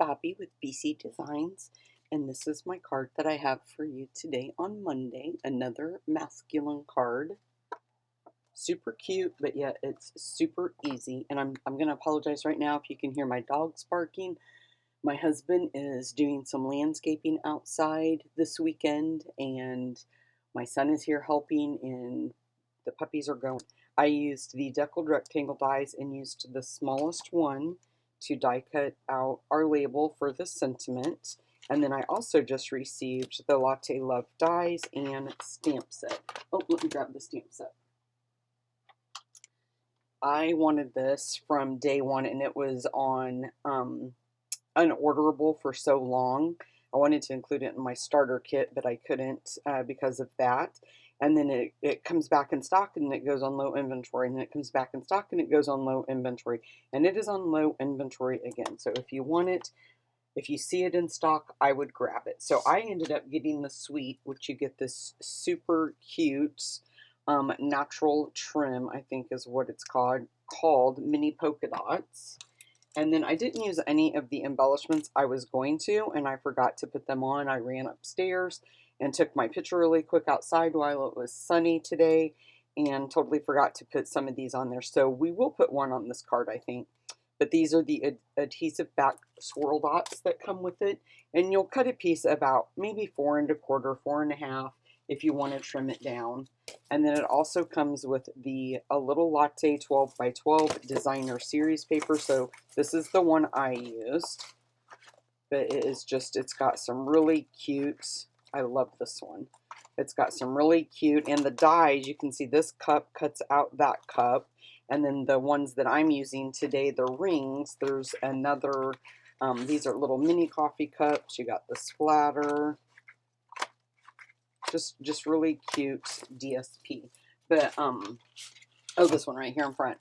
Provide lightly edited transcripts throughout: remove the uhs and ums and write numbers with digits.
Bobby with BC Designs, and this is my card that I have for you today on Monday. Another masculine card. Super cute, but yet it's super easy. And I'm going to apologize right now if you can hear my dogs barking. My husband is doing some landscaping outside this weekend, and my son is here helping, and the puppies are going. I used the deckled rectangle dies and used the smallest one to die cut out our label for the sentiment. And then I also just received the Latte Love dies and stamp set. Oh, let me grab the stamp set. I wanted this from day one, and it was on unorderable for so long. I wanted to include it in my starter kit, but I couldn't because of that. And then it comes back in stock and it goes on low inventory, and then it comes back in stock and it goes on low inventory, and it is on low inventory again. So if you want it, if you see it in stock, I would grab it. So I ended up getting the suite, which you get this super cute natural trim, I think is what it's called mini polka dots. And then I didn't use any of the embellishments I was going to, and I forgot to put them on. I ran upstairs and took my picture really quick outside while it was sunny today, and totally forgot to put some of these on there. So we will put one on this card, I think. But these are the adhesive back swirl dots that come with it. And you'll cut a piece about maybe 4 1/4, 4 1/2 if you want to trim it down. And then it also comes with a little Latte 12 by 12 designer series paper. So this is the one I used. But it is just, it's got some really cute, I love this one. It's got some really cute, and the dies, you can see this cup cuts out that cup. And then the ones that I'm using today, the rings, there's another, these are little mini coffee cups. You got the splatter. Just really cute DSP. But, oh, this one right here in front.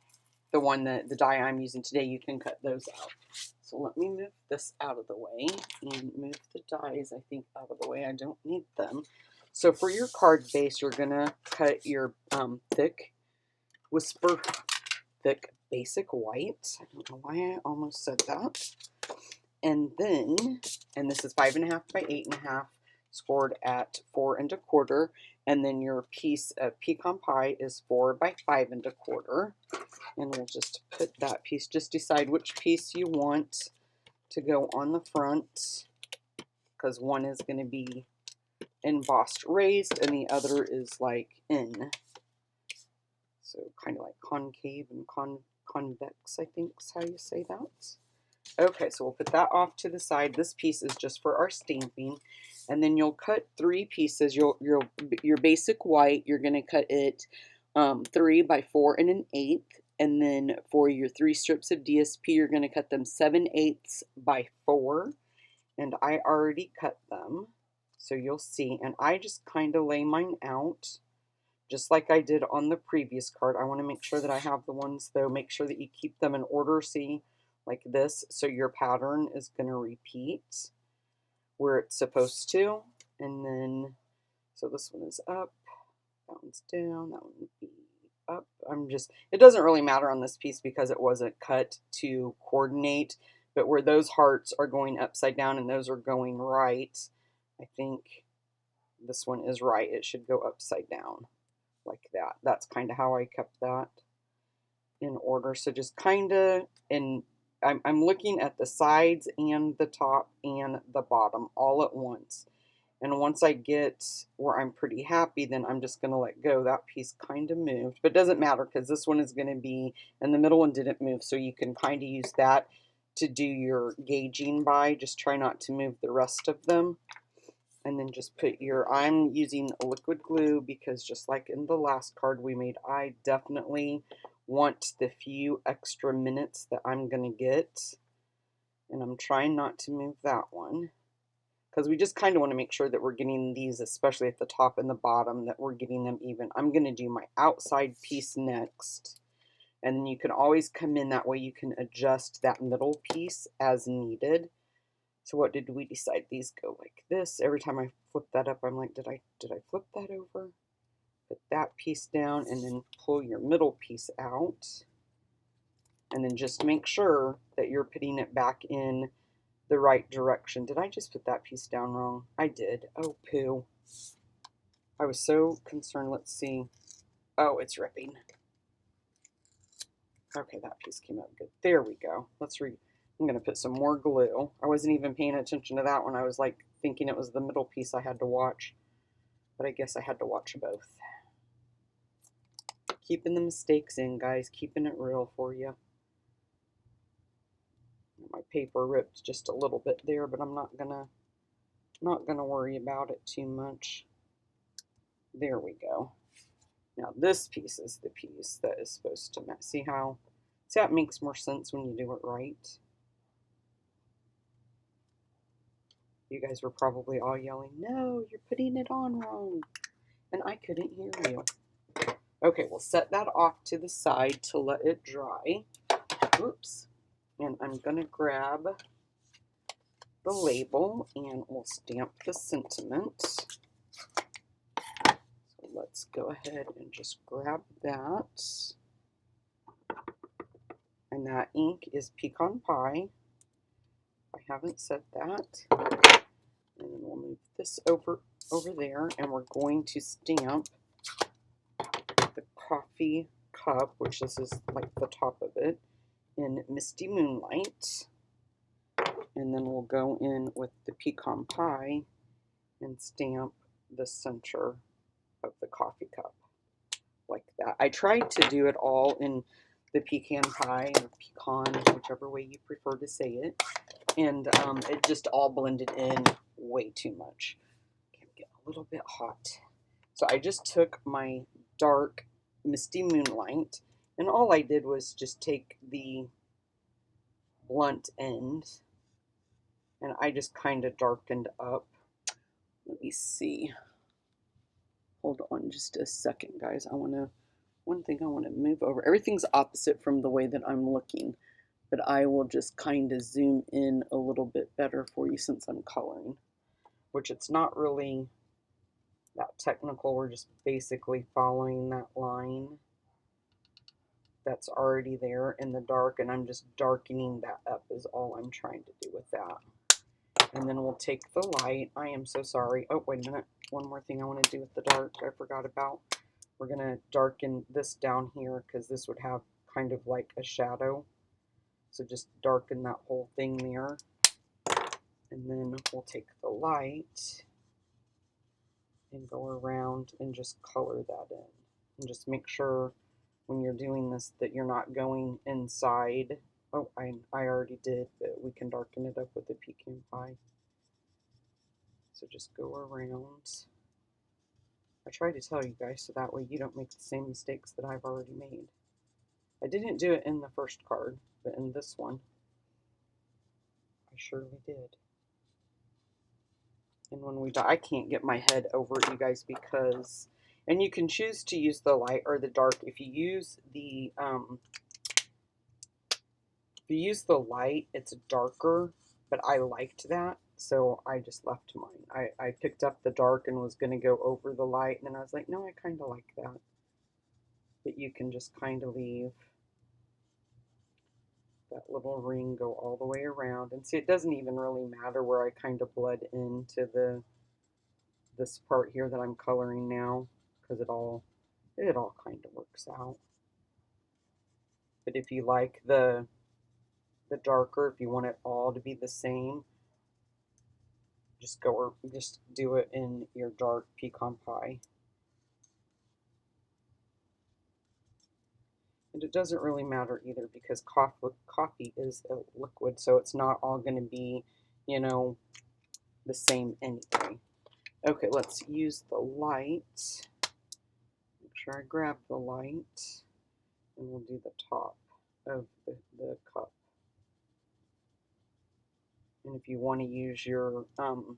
The one that the die I'm using today, you can cut those out. So let me move this out of the way and move the dies, I think, out of the way. I don't need them. So for your card base, you're going to cut your thick Whisper Thick Basic White. I don't know why I almost said that. And then, and this is 5 1/2 by 8 1/2, scored at 4 1/4. And then your piece of pecan pie is 4 by 5 1/4. And we'll just put that piece, just decide which piece you want to go on the front, because one is going to be embossed raised and the other is like in. So kind of like concave and convex, I think is how you say that. Okay, so we'll put that off to the side. This piece is just for our stamping. And then you'll cut 3 pieces. Your basic white, you're going to cut it 3 by 4 1/8. And then for your 3 strips of DSP, you're going to cut them 7/8 by 4. And I already cut them, so you'll see. And I just kind of lay mine out, just like I did on the previous card. I want to make sure that I have the ones, though. Make sure that you keep them in order, see, like this. So your pattern is going to repeat where it's supposed to. And then, so this one is up, that one's down, that one would be up. It doesn't really matter on this piece because it wasn't cut to coordinate, but where those hearts are going upside down and those are going right, I think this one is right. It should go upside down like that. That's kind of how I kept that in order. So just kind of, and I'm looking at the sides and the top and the bottom all at once. And once I get where I'm pretty happy, then I'm just going to let go. That piece kind of moved, but it doesn't matter because this one is going to be, and the middle one didn't move. So you can kind of use that to do your gauging by. Just try not to move the rest of them. And then just put I'm using liquid glue because just like in the last card we made, I definitely want the few extra minutes that I'm going to get. And I'm trying not to move that one, because we just kind of want to make sure that we're getting these, especially at the top and the bottom, that we're getting them even. I'm going to do my outside piece next, and then you can always come in, that way you can adjust that middle piece as needed. So what did we decide? These go like this. Every time I flip that up, I'm like, did I flip that over? Put that piece down and then pull your middle piece out. And then just make sure that you're putting it back in the right direction. Did I just put that piece down wrong? I did. Oh, poo. I was so concerned. Let's see. Oh, it's ripping. Okay, that piece came out good. There we go. I'm going to put some more glue. I wasn't even paying attention to that one. I was like thinking it was the middle piece I had to watch. But I guess I had to watch both. Keeping the mistakes in, guys. Keeping it real for you. My paper ripped just a little bit there, but I'm not gonna worry about it too much. There we go. Now this piece is the piece that is supposed to match. See how it makes more sense when you do it right? You guys were probably all yelling, "No, you're putting it on wrong." And I couldn't hear you. Okay, we'll set that off to the side to let it dry. Oops. And I'm gonna grab the label and we'll stamp the sentiment. So let's go ahead and just grab that. And that ink is pecan pie. I haven't said that. And then we'll move this over there, and we're going to stamp the coffee cup, which this is like the top of it, in Misty Moonlight. And then we'll go in with the pecan pie and stamp the center of the coffee cup like that. I tried to do it all in the pecan pie or pecan, whichever way you prefer to say it, and it just all blended in way too much. Okay, I'm getting a little bit hot. So I just took my dark Misty Moonlight, and all I did was just take the blunt end and I just kind of darkened up. Let me see. Hold on just a second, guys. One thing I want to move over. Everything's opposite from the way that I'm looking, but I will just kind of zoom in a little bit better for you since I'm coloring, which it's not really that technical. We're just basically following that line that's already there in the dark, and I'm just darkening that up is all I'm trying to do with that. And then we'll take the light. I am so sorry. Oh, wait a minute. One more thing I want to do with the dark I forgot about. We're going to darken this down here because this would have kind of like a shadow. So just darken that whole thing there. And then we'll take the light and go around and just color that in. And just make sure when you're doing this that you're not going inside. Oh, I already did, but we can darken it up with the pecan pie. So just go around. I try to tell you guys so that way you don't make the same mistakes that I've already made. I didn't do it in the first card, but in this one, I surely did. And when we die, I can't get my head over it, you guys, because, and you can choose to use the light or the dark. If you use the light, it's darker, but I liked that, so I just left mine. I picked up the dark and was going to go over the light, and then I was like, no, I kind of like that. But you can just kind of leave that little ring go all the way around. And see, it doesn't even really matter where I kind of bled into this part here that I'm coloring now, because it all kind of works out. But if you like the darker, if you want it all to be the same, just do it in your dark pecan pie. And it doesn't really matter either because coffee is a liquid, so it's not all going to be, you know, the same anyway. Okay, let's use the light. Make sure I grab the light, and we'll do the top of the cup. And if you want to use your, I'm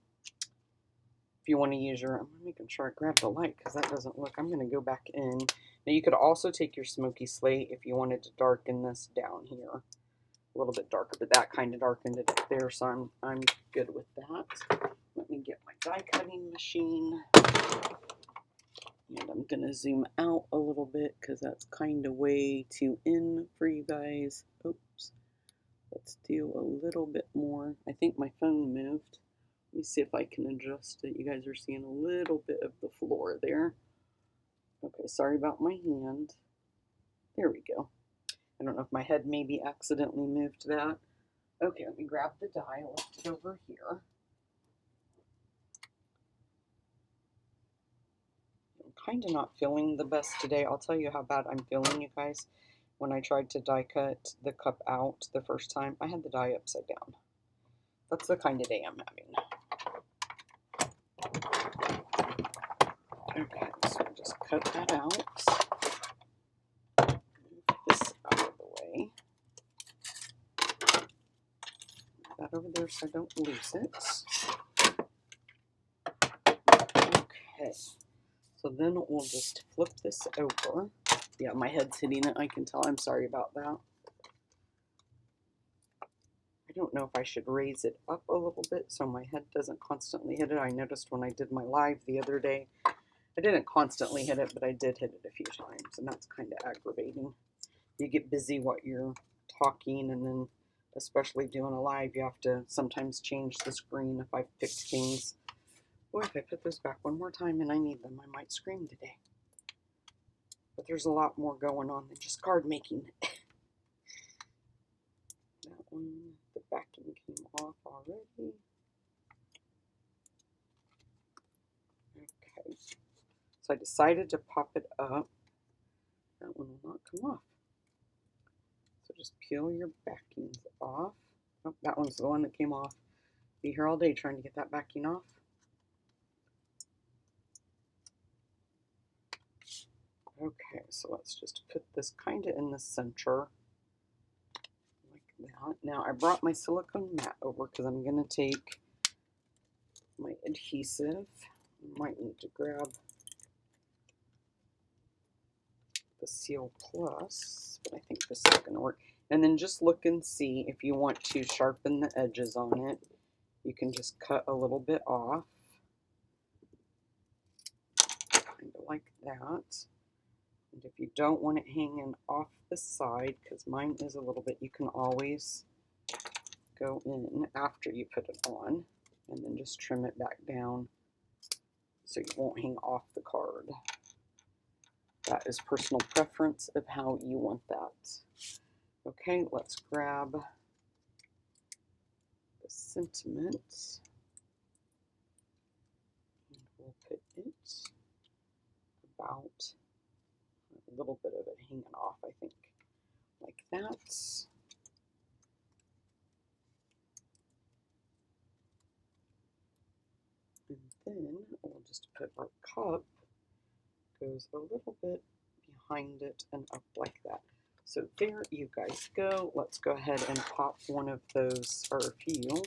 making sure I grab the light because that doesn't look, I'm going to go back in. Now you could also take your smoky slate if you wanted to darken this down here a little bit darker, but that kind of darkened it up there, so I'm good with that. Let me get my die cutting machine. And I'm going to zoom out a little bit because that's kind of way too in for you guys. Oops. Let's do a little bit more. I think my phone moved. Let me see if I can adjust it. You guys are seeing a little bit of the floor there. Okay, sorry about my hand. There we go. I don't know if my head maybe accidentally moved that. Okay, let me grab the die, lift it over here. I'm kind of not feeling the best today. I'll tell you how bad I'm feeling, you guys. When I tried to die cut the cup out the first time, I had the die upside down. That's the kind of day I'm having. Okay, so I'll just cut that out. Move this out of the way. Move that over there so I don't lose it. Okay, so then we'll just flip this over. Yeah, my head's hitting it, I can tell. I'm sorry about that. I don't know if I should raise it up a little bit so my head doesn't constantly hit it. I noticed when I did my live the other day, I didn't constantly hit it, but I did hit it a few times, and that's kind of aggravating. You get busy while you're talking, and then especially doing a live, you have to sometimes change the screen if I've picked things. Boy, if I put those back one more time and I need them, I might scream today. But there's a lot more going on than just card making. That one, the backing came off already. Okay, so I decided to pop it up. That one will not come off. So just peel your backings off. Oh, that one's the one that came off. Be here all day trying to get that backing off. Okay, so let's just put this kind of in the center, like that. Now I brought my silicone mat over because I'm going to take my adhesive. I might need to grab the Seal Plus, but I think this is going to work. And then just look and see if you want to sharpen the edges on it. You can just cut a little bit off, kind of like that. And if you don't want it hanging off the side, because mine is a little bit, you can always go in after you put it on and then just trim it back down so you won't hang off the card. That is personal preference of how you want that. Okay, let's grab the sentiment and we'll put it about a little bit of it hanging off, I think, like that. And then we'll just put our cup, goes a little bit behind it and up like that. So there you guys go. Let's go ahead and pop one of those, or a few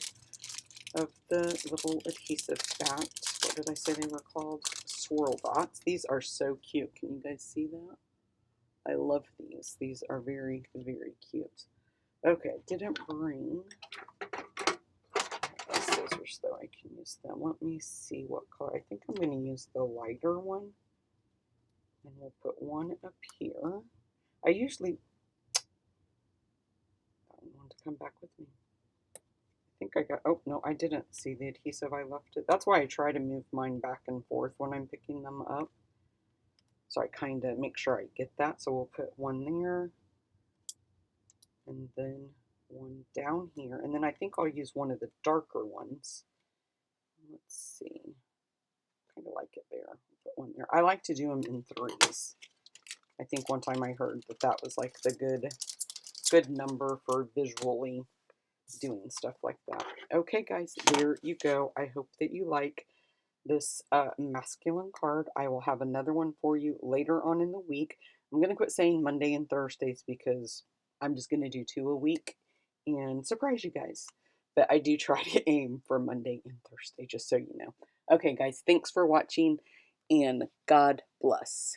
of the little adhesive bats. What did I say they were called? Swirl dots. These are so cute. Can you guys see that? I love these. These are very, very cute. Okay, didn't bring scissors though. I can use them. Let me see what color. I think I'm going to use the lighter one. And we'll put one up here. I usually want to come back with me. I think I got, oh no, I didn't see the adhesive. I left it. That's why I try to move mine back and forth when I'm picking them up. So I kind of make sure I get that. So we'll put one there. And then one down here. And then I think I'll use one of the darker ones. Let's see. Kind of like it there. Put one there. I like to do them in threes. I think one time I heard that that was like the good number for visually doing stuff like that. Okay, guys, there you go. I hope that you like this masculine card. I will have another one for you later on in the week. I'm going to quit saying Monday and Thursdays because I'm just going to do 2 a week and surprise you guys. But I do try to aim for Monday and Thursday, just so you know. Okay, guys, thanks for watching, and God bless.